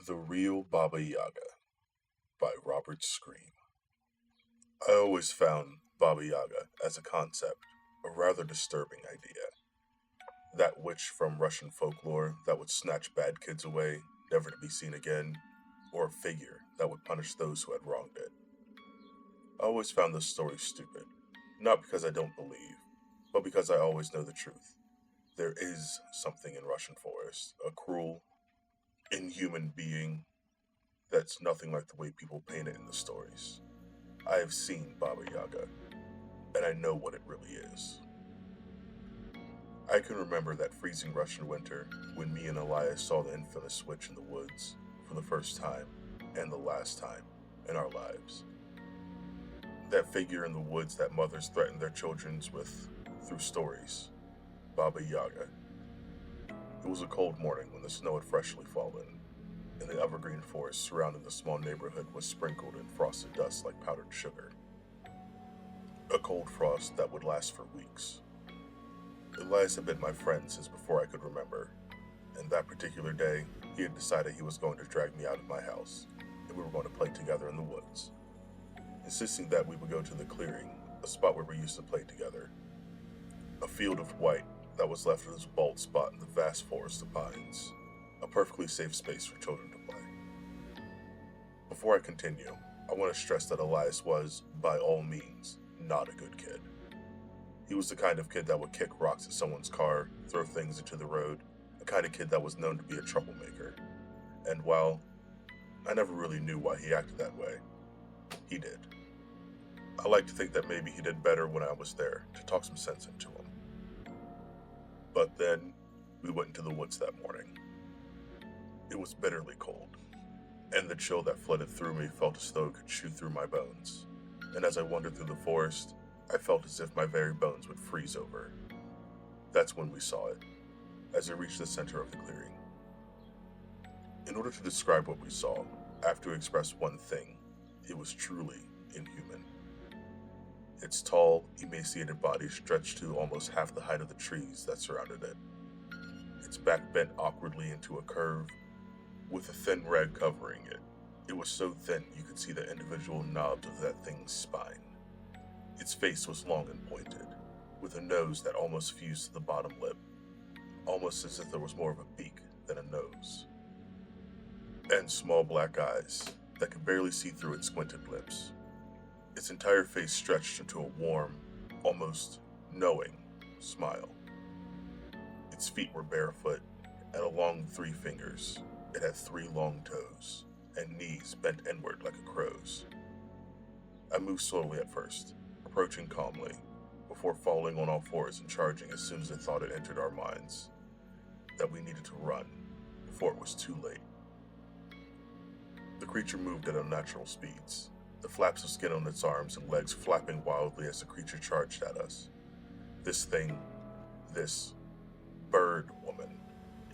The Real Baba Yaga by Robert Scream. I always found Baba Yaga as a concept a rather disturbing idea. That witch from Russian folklore that would snatch bad kids away, never to be seen again, or a figure that would punish those who had wronged it. I always found this story stupid, not because I don't believe, but because I always know the truth. There is something in Russian forest, a cruel, inhuman being that's nothing like the way people paint it in the stories. I have seen Baba Yaga, and I know what it really is. I can remember that freezing Russian winter when me and Elias saw the infamous witch in the woods for the first time and the last time in our lives. That figure in the woods that mothers threaten their children with through stories, Baba Yaga. It was a cold morning when the snow had freshly fallen, and the evergreen forest surrounding the small neighborhood was sprinkled in frosted dust like powdered sugar. A cold frost that would last for weeks. Elias had been my friend since before I could remember, and that particular day, he had decided he was going to drag me out of my house, and we were going to play together in the woods, insisting that we would go to the clearing, a spot where we used to play together. A field of white that was left as a bald spot in the vast forest of pines, a perfectly safe space for children to play. Before I continue, I want to stress that Elias was, by all means, not a good kid. He was the kind of kid that would kick rocks at someone's car, throw things into the road, the kind of kid that was known to be a troublemaker. And while I never really knew why he acted that way, he did. I like to think that maybe he did better when I was there to talk some sense into him. But then, we went into the woods that morning. It was bitterly cold, and the chill that flooded through me felt as though it could chew through my bones. And as I wandered through the forest, I felt as if my very bones would freeze over. That's when we saw it, as it reached the center of the clearing. In order to describe what we saw, I have to express one thing. It was truly inhuman. Its tall, emaciated body stretched to almost half the height of the trees that surrounded it. Its back bent awkwardly into a curve, with a thin rag covering it. It was so thin you could see the individual knobs of that thing's spine. Its face was long and pointed, with a nose that almost fused to the bottom lip, almost as if there was more of a beak than a nose. And small black eyes that could barely see through its squinted lips. Its entire face stretched into a warm, almost knowing smile. Its feet were barefoot, and along 3 fingers, it had 3 long toes, and knees bent inward like a crow's. I moved slowly at first, approaching calmly, before falling on all fours and charging as soon as I thought it entered our minds that we needed to run before it was too late. The creature moved at unnatural speeds, the flaps of skin on its arms and legs flapping wildly as the creature charged at us. This thing, this bird woman,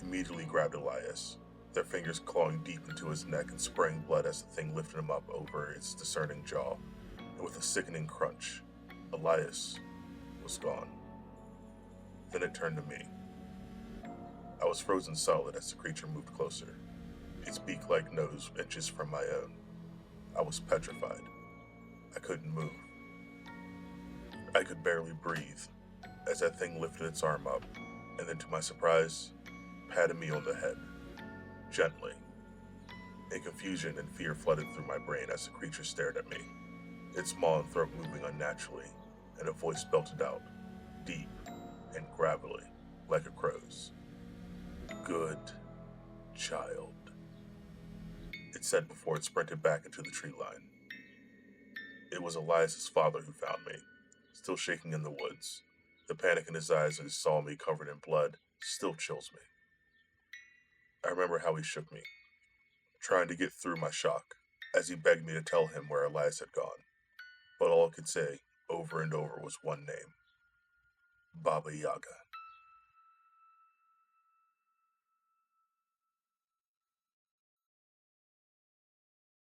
immediately grabbed Elias, their fingers clawing deep into his neck and spraying blood as the thing lifted him up over its discerning jaw, and with a sickening crunch, Elias was gone. Then it turned to me. I was frozen solid as the creature moved closer, its beak-like nose inches from my own. I was petrified. I couldn't move. I could barely breathe as that thing lifted its arm up, and then to my surprise, patted me on the head, gently. A confusion and fear flooded through my brain as the creature stared at me, its maw and throat moving unnaturally, and a voice belted out, deep and gravelly, like a crow's. "Good child," it said before it sprinted back into the tree line. It was Elias's father who found me, still shaking in the woods. The panic in his eyes as he saw me covered in blood still chills me. I remember how he shook me, trying to get through my shock, as he begged me to tell him where Elias had gone. But all I could say, over and over, was one name: Baba Yaga.